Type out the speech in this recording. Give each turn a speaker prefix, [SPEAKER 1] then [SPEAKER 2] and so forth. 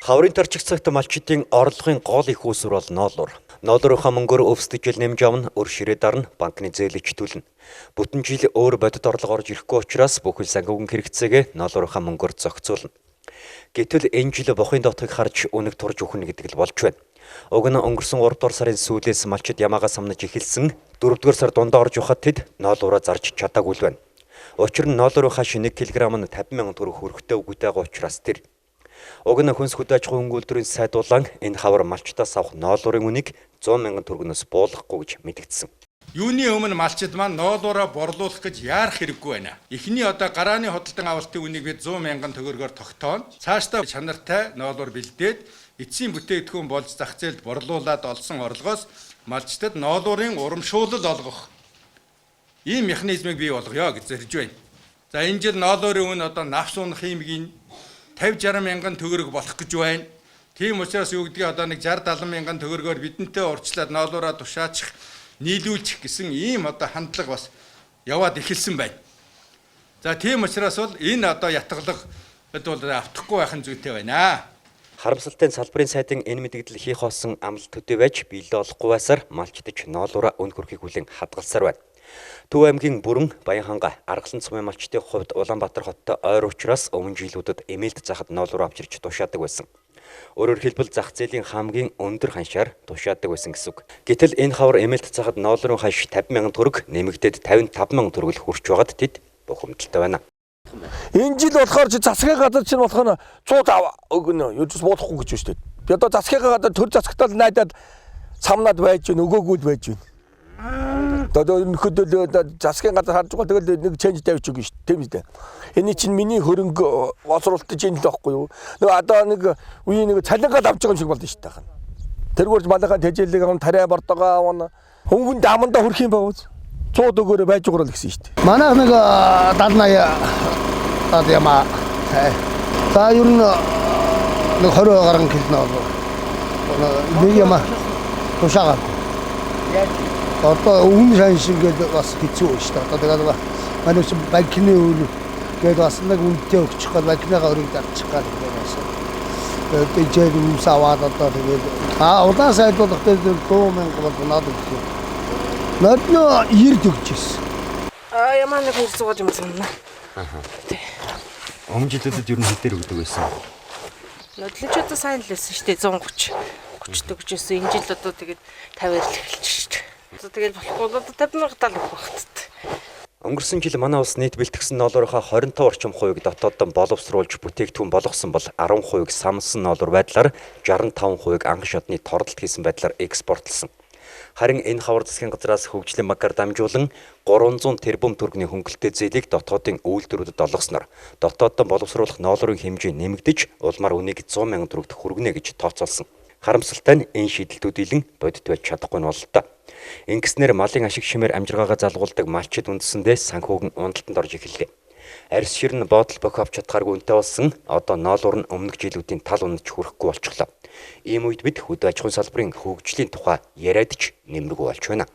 [SPEAKER 1] Хаврын тарчигцагт малчидын орлогын гол их үүсвэр бол ноолуур. Ноолуурынхаа мөнгөөр өвсдөж нэмж авна, өр ширээ дарна, банкны зээлийг төлнө. Бүтэн жил өөр бодит орлого орж ирэхгүй учраас бүхэл санхүүгийн хэрэгцээгээ ноолуурынхаа мөнгөөр зохицуулна. Гэтэл энэ жил бохын дотыг харж үнэг турж өгнө гэдэг л болж байна. Уг нь өнгөрсөн 3 дугаар сарын сүүлээс малчид ямаагаа самнаж эхэлсэн 4 дугаар сар дундаа орж ухад тэд ноолуураа зарж чадаагүй л байна. Учир нь ноолуурынхаа 1 кг нь 50,000 төгрөг хүрэхтэй үгүйтэйгээ учраас тэр. Уг нь хүнс хөдөө аж ахуйн үйлдвэрийн сайдуулан энэ хавар малчтаас авах ноолуурын үнийг 100,000 төгрөгнөөс буулгахгүй гэж мэдгдсэн.
[SPEAKER 2] Юуны өмнө малчид маань ноолуураа борлуулах гэж яарах хэрэггүй байна. Эхний гарааны худалдан авалтын үнийг бид 100,000 төгрөгөөр тогтооно. Цаашдаа чанартай ноолуур бэлдээд эцсийн бүтээгдэхүүн болж зах зээлд борлуулад олсон орлогоос малчдад ноолуурын урамшуулал олгох ийм механизмыг бий болгоё гэж зорж байна. За энэ жил ноолуурын үн навс унах хиймгийн 50-60 мянган төгрөг болох гэж байна. Тийм учраас юу гэдгийг нэг 60-70 мянган төгрөгөөр бидэнтэй урьдчилаад ноолуураа тушаачих, нийлүүлчих гэсэн ийм хандлага бас яваад эхэлсэн байна. За тийм учраас бол энэ ятгалга бид бол автахгүй байх нь зүйтэй байна.
[SPEAKER 1] Харамсалтай салбарын сайдын энэ мэдээлэл хийх болсон амлалт төдий байж биелэл олохгүй байсаар малчдаж ноолуураа үн хөрхийг хүлээн хадгалсаар байна. Төв аймгийн Бүрэн, Баянханга, Аргалан цумын малчдын хувьд Улаанбаатар хоттой ойр учраас өмнө жилүүдэд эмээлт захад ноолуур авчирч тушаадаг байсан. Өөрөөр хэлбэл зах зээлийн хамгийн өндөр ханшаар тушаадаг байсан гэсэн үг. Гэтэл энэ хавар эмээлт захад ноолуурын ханш 50,000 төгрөг нэмэгдээд 55,000 төгрөг хүрч байгаад тэд бухимдалтай байна.
[SPEAKER 3] Энэ жил болохоор засгийн газар чинь болохоор 100 өгнө. Юу ч болохгүй гэж байна шүү дээ. Би одоо засгийн газар төр засагтал найдаад самнаад байж гин өгөөгүй л байж гин. Одоо өнөхөдөл засгийн газар харж байгаа тэгэл нэг ченж тавьж өгнө шүү дээ. Тийм үү? Энэ чинь миний хөрөнгө боловсруулалтж юм л байхгүй юу? Одоо нэг үеийн нэг цалингаад авч байгаа юм шиг болно шүү дээ. Тэргүүрж малынхаа тэжээлийг аван тарай бортогоо авна. Хөнгөнд амандаа хөрөх юм бавз. 100 өгөөрэ байж уурал гэсэн шүү дээ. Манай нэг 70-80 ямаа. За ер нь нэг 20 гаруй килнэ болов. Нэг ямаа тушаагаа. Одоо өмнө шаншин гэдэг бас хэцүү байна шүү дээ. Одоо тэгээд манай ч банкны үйл гээд бас нэг үнэтэй өгчих гал банкныгаа өрийг дарчих гал гэсэн. Тэгээд жиг юмс аваад одоо тэгээд улаан сайдуулах дээр 100,000 бол надад гэх юм. Надад 90 төгжсэн.
[SPEAKER 4] Ямаа нэг хэрцүүг юм санана.
[SPEAKER 1] Өмнө жилүүдэд ер нь хэдээр өгдөг байсан.
[SPEAKER 4] Нодлож одоо сайн л байсан шүү дээ 130 төгжсэн. Энэ жил одоо тэгээд 50-аар л эхэлж шүү дээ. Тэгээд болохгүй одоо 50,000 тал өгөх багтд.
[SPEAKER 1] Өнгөрсөн жил манай улс нийт бэлтгэсэн ноолуурынхаа 25 орчим хувийг дотооддон боловсруулж бүтээгдэхүүн болгосон бол 10% самсан ноолуур байдлаар 65% анх шатны тордолт хийсэн байдлаар экспортлсон. Харин энэ хавар засгийн газраас хөгжлийн банкар дамжуулан 300 тэрбум төгрөгийн хөнгөлөлтэй зээлийг дотоодын үйлдвэрүүдэд олгосноор дотооддон боловсруулах ноолуурын хэмжээ нэмэгдэж улмаар үнийг 100,000 төгрөгт хүргэнэ гэж тооцоолсон. Харамсалтай нь энэ шийдэлтүүдийн бодит байж чадахгүй нь бол л та. Ингэснээр малын ашиг шимээр амжиргаагаа залгуулдаг малчид үндсэндээ санхүүгийн уналтанд орж эхэллээ. Арьс ширн боодол бохи авч чадхааргүй үнэтэй болсон одоо ноолуур нь өмнөх жилүүдийн тал унаж хүрэхгүй болчихлоо. Ийм үед бид хөдөө аж ахуйн салбарын хөгжлийн тухай яриад ч нэмэргүй болж байна.